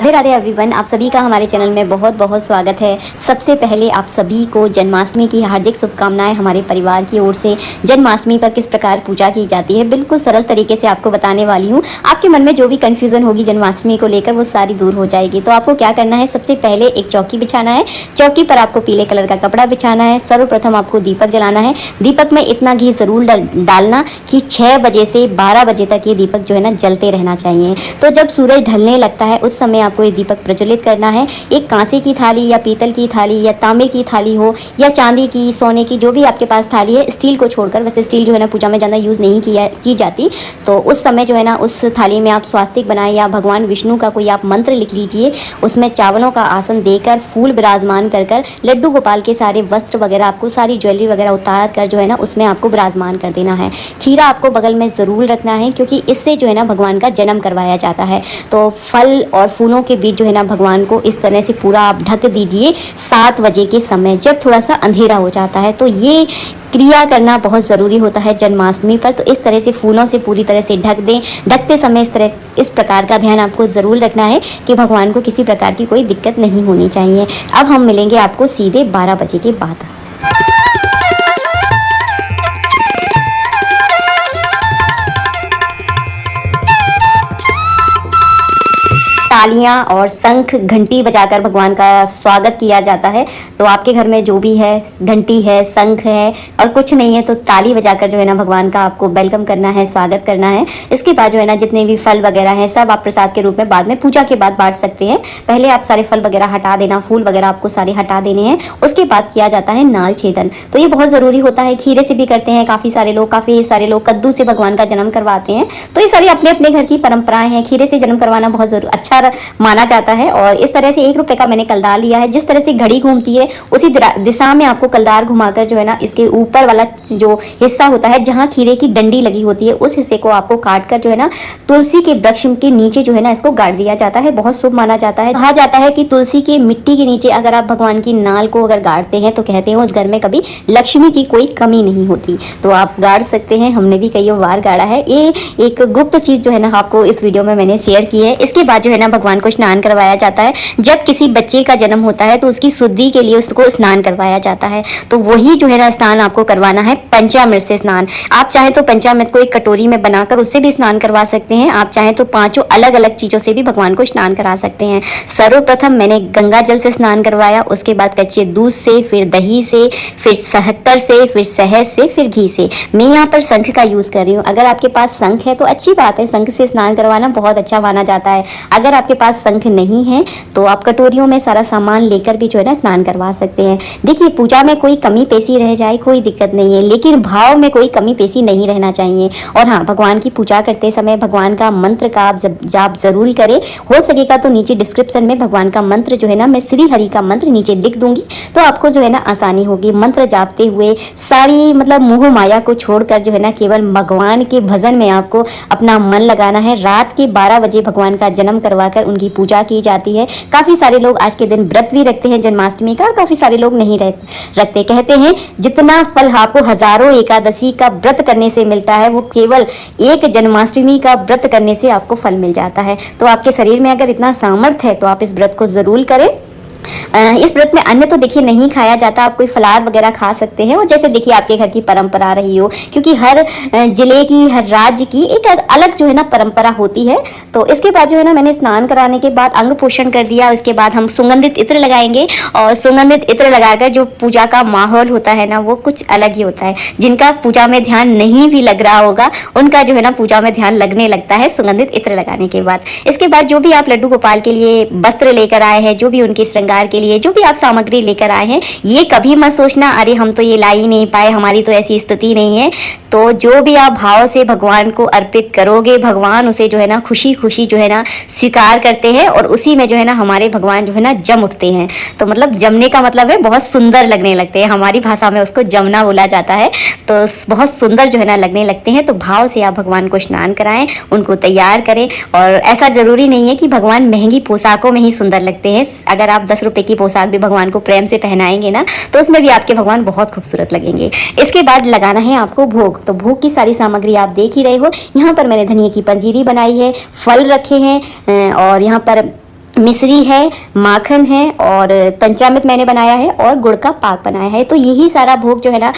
Radhe Radhe everyone, आप सभी का हमारे चैनल में बहुत बहुत स्वागत है। सबसे पहले आप सभी को जन्माष्टमी की हार्दिक शुभकामनाएं। हमारे परिवार की ओर से जन्माष्टमी पर किस प्रकार पूजा की जाती है बिल्कुल सरल तरीके से आपको बताने वाली हूँ। आपके मन में जो भी कन्फ्यूज़न होगी जन्माष्टमी को लेकर वो सारी दूर हो जाएगी। तो आपको क्या करना है, सबसे पहले एक चौकी बिछाना है। चौकी पर आपको पीले कलर का कपड़ा बिछाना है। सर्वप्रथम आपको दीपक जलाना है। दीपक में इतना घी ज़रूर डालना कि 6 बजे से 12 बजे तक ये दीपक जो है ना जलते रहना चाहिए। तो जब सूरज ढलने लगता है उस समय आपको ये दीपक प्रज्वलित करना है। एक कांसे की थाली या पीतल की थाली या तांबे की थाली हो या चांदी की, सोने की, जो भी आपके पास थाली है, स्टील को छोड़कर, वैसे स्टील जो है ना पूजा में ज़्यादा यूज़ नहीं की जाती। तो उस समय जो है ना उस थाली में आप स्वास्तिक बनाएं या भगवान विष्णु का कोई आप मंत्र लिख लीजिए। उसमें चावलों का आसन देकर फूल विराजमान कर लड्डू गोपाल के सारे वस्त्र वगैरह, आपको सारी ज्वेलरी वगैरह उतार कर जो है ना उसमें आपको विराजमान कर देना है। खीरा आपको बगल में ज़रूर रखना है क्योंकि इससे जो है ना भगवान का जन्म करवाया जाता है। तो फल और फूलों के बीच जो है ना भगवान को इस तरह से पूरा आप ढक दीजिए 7 बजे के समय, जब थोड़ा सा अंधेरा हो जाता है। तो ये क्रिया करना बहुत ज़रूरी होता है जन्माष्टमी पर। तो इस तरह से फूलों से पूरी तरह से ढक दें। ढकते समय इस प्रकार का ध्यान आपको ज़रूर रखना है कि भगवान को किसी प्रकार की कोई दिक्कत नहीं होनी चाहिए। अब हम मिलेंगे आपको सीधे 12 बजे के बाद। तालियां और शंख घंटी बजाकर भगवान का स्वागत किया जाता है। तो आपके घर में जो भी है, घंटी है, शंख है और कुछ नहीं है तो ताली बजाकर जो है ना भगवान का आपको वेलकम करना है, स्वागत करना है। इसके बाद जो है ना जितने भी फल वगैरह हैं सब आप प्रसाद के रूप में बाद में पूजा के बाद बांट सकते हैं। पहले आप सारे फल वगैरह हटा देना, फूल वगैरह आपको सारे हटा देने हैं। उसके बाद किया जाता है नाल छेदन। तो ये बहुत ज़रूरी होता है। खीरे से भी करते हैं काफ़ी सारे लोग कद्दू से भगवान का जन्म करवाते हैं। तो ये सारी अपने अपने घर की परंपराएं हैं। खीरे से जन्म करवाना बहुत अच्छा माना जाता है। और इस तरह से 1 रुपए का मैंने कलदार लिया है। जिस तरह से घड़ी घूमती है उसी दिशा में आपको कलदार घुमाकर जो है ना इसके ऊपर वाला जो हिस्सा होता है जहां खीरे की डंडी लगी होती है उस हिस्से को आपको काट कर जो है ना तुलसी के वृक्ष के नीचे जो है ना इसको गाड़ दिया जाता है। बहुत शुभ माना जाता है। कहा जाता है कि तुलसी के मिट्टी के नीचे अगर आप भगवान की नाल को अगर गाड़ते हैं तो कहते हैं उस घर में कभी लक्ष्मी की कोई कमी नहीं होती। तो आप गाड़ सकते हैं। हमने भी कई बार गाड़ा है। ये एक गुप्त चीज जो है ना आपको इस वीडियो में मैंने शेयर की है। इसके बाद जो है ना भगवान को स्नान करवाया जाता है। जब किसी बच्चे का जन्म होता है तो उसकी शुद्धि के लिए उसको स्नान करवाया जाता है। तो वही जो है ना स्नान आपको करवाना है पंचामृत से स्नान। आप चाहें तो पंचामृत को एक कटोरी में बनाकर उससे भी स्नान करवा सकते हैं। आप चाहें तो 5 अलग अलग चीज़ों से भी भगवान को स्नान करा सकते हैं। सर्वप्रथम मैंने गंगा जल से स्नान करवाया, उसके बाद कच्चे दूध से, फिर दही से, फिर शक्कर से, फिर शहद से, फिर घी से। मैं यहाँ पर शंख का यूज़ कर रही हूँ। अगर आपके पास शंख है तो अच्छी बात है, शंख से स्नान करवाना बहुत अच्छा माना जाता है। अगर आपके पास शंख नहीं है तो आप कटोरियों में सारा सामान लेकर भी जो है ना स्नान करवा सकते हैं। देखिए, पूजा में कोई कमी पेशी रह जाए कोई दिक्कत नहीं है, लेकिन भाव में कोई कमी पेशी नहीं रहना चाहिए। और हाँ, भगवान की पूजा करते समय भगवान का मंत्र का आप जाप जरूर करें। हो सकेगा तो नीचे डिस्क्रिप्शन में भगवान का मंत्र जो है ना मैं श्री हरि का मंत्र नीचे लिख दूंगी, तो आपको जो है ना आसानी होगी। मंत्र जापते हुए सारी मोह माया को छोड़कर जो है ना केवल भगवान के भजन में आपको अपना मन लगाना है। रात के 12 बजे भगवान का जन्म करवाकर उनकी पूजा की जाती है। काफ़ी सारे लोग आज के दिन व्रत भी रखते हैं जन्माष्टमी का, और काफ़ी सारे लोग नहीं रखते। कहते हैं जितना फल आपको हजारों एकादशी का व्रत करने से मिलता है वो केवल एक जन्माष्टमी का व्रत करने से आपको फल मिल जाता है। तो आपके शरीर में अगर इतना सामर्थ्य है तो आप इस व्रत को जरूर करें। इस व्रत में अन्न तो देखिए नहीं खाया जाता। आप कोई फलाहार वगैरह खा सकते हैं, और जैसे देखिए आपके घर की परंपरा रही हो, क्योंकि हर जिले की, हर राज्य की एक अलग जो है ना परंपरा होती है। तो इसके बाद जो है ना मैंने स्नान कराने के बाद अंग पोषण कर दिया। उसके बाद हम सुगंधित इत्र लगाएंगे, और सुगंधित इत्र लगाकर जो पूजा का माहौल होता है ना वो कुछ अलग ही होता है। जिनका पूजा में ध्यान नहीं भी लग रहा होगा उनका जो है ना पूजा में ध्यान लगने लगता है सुगंधित इत्र लगाने के बाद। इसके बाद जो भी आप लड्डू गोपाल के लिए वस्त्र लेकर आए हैं, जो भी उनकी के लिए जो भी आप सामग्री लेकर आए हैं, ये कभी मत सोचना अरे हम तो ये ला ही नहीं पाए, हमारी तो ऐसी स्थिति नहीं है। तो जो भी आप भाव से भगवान को अर्पित करोगे, भगवान उसे जो है ना खुशी खुशी जो है ना स्वीकार करते हैं, और उसी में जो है ना हमारे भगवान जो है ना जम उठते हैं। तो जमने का मतलब है बहुत सुंदर लगने लगते हैं। हमारी भाषा में उसको जमना बोला जाता है। तो बहुत सुंदर जो है ना लगने लगते हैं। तो भाव से आप भगवान को स्नान कराएं, उनको तैयार करें। और ऐसा जरूरी नहीं है कि भगवान महंगी पोशाकों में ही सुंदर लगते हैं। अगर आप 10 रुपए की पोशाक भी भगवान को प्रेम से पहनाएंगे ना तो उसमें भी आपके भगवान बहुत खूबसूरत लगेंगे। इसके बाद लगाना है आपको भोग। तो भोग की सारी सामग्री आप देख ही रहे हो। यहाँ पर मैंने धनिया की पंजीरी बनाई है, फल रखे हैं, और यहाँ पर मिश्री है, माखन है और पंचामृत मैंने बनाया है और गुड़ का पाक बनाया है। तो यही सारा भोग जो है ना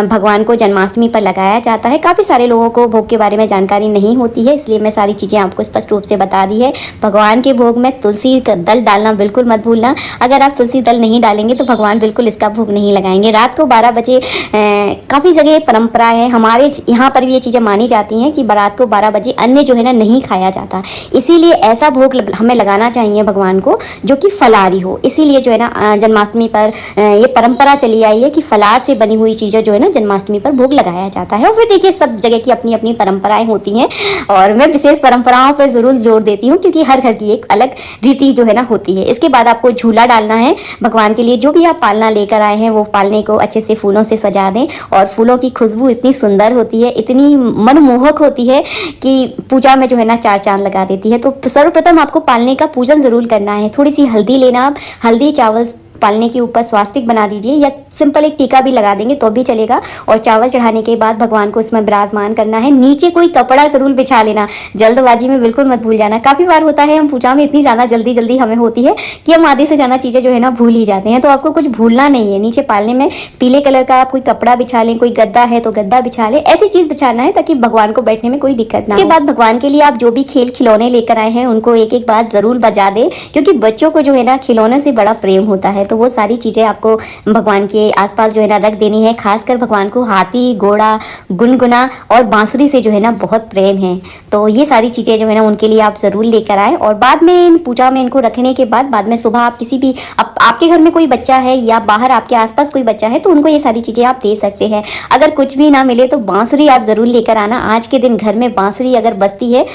भगवान को जन्माष्टमी पर लगाया जाता है। काफ़ी सारे लोगों को भोग के बारे में जानकारी नहीं होती है, इसलिए मैं सारी चीज़ें आपको स्पष्ट रूप से बता दी है। भगवान के भोग में तुलसी का दल डालना बिल्कुल मत भूलना। अगर आप तुलसी दल नहीं डालेंगे तो भगवान बिल्कुल इसका भोग नहीं लगाएंगे। रात को 12 बजे काफ़ी जगह परंपरा है, हमारे यहाँ पर भी ये चीज़ें मानी जाती हैं कि रात को 12 बजे अन्न जो है ना नहीं खाया जाता, इसीलिए ऐसा भोग हमें लगाना चाहिए भगवान को जो कि फलाहारी हो। इसीलिए जो है ना जन्माष्टमी पर ये परंपरा चली आई है कि फलाहार से बनी हुई चीज़ें जो है ना जन्माष्टमी पर भोग लगाया जाता है। और फिर देखिए सब जगह की अपनी अपनी परंपराएं होती हैं और मैं विशेष परंपराओं पर ज़रूर जोर देती हूँ क्योंकि हर घर की एक अलग रीति जो है ना होती है। इसके बाद आपको झूला डालना है भगवान के लिए। जो भी आप पालना लेकर आए हैं वो पालने को अच्छे से फूलों से सजा दें और फूलों की खुशबू इतनी सुंदर होती है, इतनी मनमोहक होती है कि पूजा में जो है ना 4 चांद लगा देती है। तो सर्वप्रथम आपको पालने का पूजन जरूर करना है। थोड़ी सी हल्दी लेना, आप हल्दी चावल पालने के ऊपर स्वास्तिक बना दीजिए या सिंपल एक टीका भी लगा देंगे तो भी चलेगा। और चावल चढ़ाने के बाद भगवान को उसमें विराजमान करना है। नीचे कोई कपड़ा जरूर बिछा लेना, जल्दबाजी में बिल्कुल मत भूल जाना। काफ़ी बार होता है हम पूजा में इतनी ज़्यादा जल्दी हमें होती है कि हम आधे से ज़्यादा चीज़ें जो है ना भूल ही जाते हैं। तो आपको कुछ भूलना नहीं है। नीचे पालने में पीले कलर का आप कोई कपड़ा बिछा लें, कोई गद्दा है तो गद्दा बिछा लें, ऐसी चीज़ बिछाना है ताकि भगवान को बैठने में कोई दिक्कत ना हो। इसके बाद भगवान के लिए आप जो भी खेल खिलौने लेकर आए हैं उनको एक एक बार ज़रूर बजा दें क्योंकि बच्चों को जो है ना खिलौने से बड़ा प्रेम होता है। तो वो सारी चीज़ें आपको भगवान के आसपास जो है ना रख देनी है। खासकर भगवान को हाथी, घोड़ा, गुनगुना और बांसुरी से जो है ना बहुत प्रेम है। तो ये सारी चीज़ें जो है ना उनके लिए आप ज़रूर लेकर आएँ। और बाद में इन पूजा में इनको रखने के बाद में सुबह आप किसी भी आपके घर में कोई बच्चा है या बाहर आपके आसपास कोई बच्चा है तो उनको ये सारी चीज़ें आप दे सकते हैं। अगर कुछ भी ना मिले तो बांसुरी आप ज़रूर लेकर आना। आज के दिन घर में बांसुरी अगर बजती है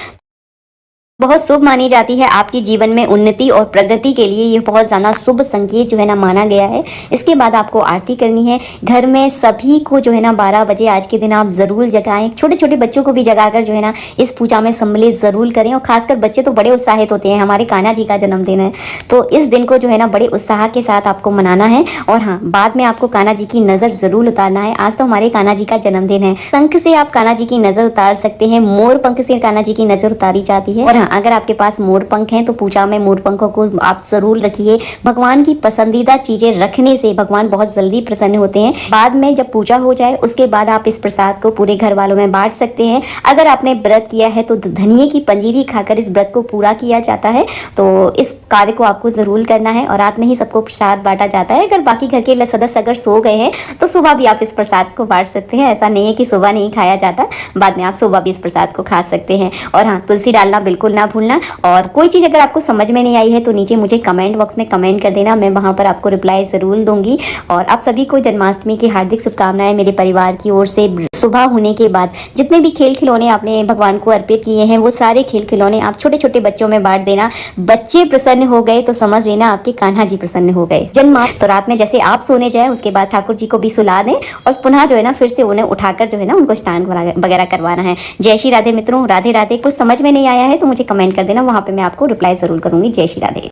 बहुत शुभ मानी जाती है। आपके जीवन में उन्नति और प्रगति के लिए ये बहुत ज़्यादा शुभ संकेत जो है ना माना गया है। इसके बाद आपको आरती करनी है। घर में सभी को जो है ना 12 बजे आज के दिन आप ज़रूर जगाएं। छोटे छोटे बच्चों को भी जगाकर जो है ना इस पूजा में सम्मिलित ज़रूर करें। और खासकर बच्चे तो बड़े उत्साहित होते हैं, हमारे कान्हा जी का जन्मदिन है तो इस दिन को जो है ना बड़े उत्साह के साथ आपको मनाना है। और हाँ, बाद में आपको कान्हा जी की नज़र ज़रूर उतारना है। आज तो हमारे कान्हा जी का जन्मदिन है। शंख से आप कान्हा जी की नज़र उतार सकते हैं, मोर पंख से कान्हा जी की नज़र उतारी जाती है। और हाँ, अगर आपके पास मोर पंख हैं तो पूजा में मोर पंखों को आप जरूर रखिए। भगवान की पसंदीदा चीजें रखने से भगवान बहुत जल्दी प्रसन्न होते हैं। बाद में जब पूजा हो जाए उसके बाद आप इस प्रसाद को पूरे घर वालों में बांट सकते हैं। अगर आपने व्रत किया है तो धनिये की पंजीरी खाकर इस व्रत को पूरा किया जाता है। तो इस कार्य को आपको जरूर करना है और रात में ही सबको प्रसाद बांटा जाता है। अगर बाकी घर के सदस्य अगर सो गए हैं तो सुबह भी आप इस प्रसाद को बांट सकते हैं। ऐसा नहीं है कि सुबह नहीं खाया जाता, बाद में आप सुबह भी इस प्रसाद को खा सकते हैं। और हाँ, तुलसी डालना बिल्कुल ना भूलना। और कोई चीज़ अगर आपको समझ में नहीं आई है तो नीचे मुझे कमेंट बॉक्स में कमेंट कर देना, मैं वहाँ पर आपको रिप्लाई ज़रूर दूंगी। और आप सभी को जन्माष्टमी की हार्दिक शुभकामनाएं मेरे परिवार की ओर से। सुबह होने के बाद जितने भी खेल खिलौने आपने भगवान को अर्पित किए हैं वो सारे खेल खिलौने आप छोटे छोटे बच्चों में बांट देना। बच्चे प्रसन्न हो गए तो समझ लेना आपके कान्हा जी प्रसन्न हो गए। तो रात में जैसे आप सोने जाए उसके बाद ठाकुर जी को भी सुला दें और पुनः जो है ना फिर से उन्हें उठाकर जो है ना उनको स्नान वगैरह करवाना है। जय श्री राधे मित्रों, राधे राधे। कुछ समझ में नहीं आया है तो मुझे कमेंट कर देना, वहाँ पे मैं आपको रिप्लाई जरूर करूंगी। जय श्री राधे।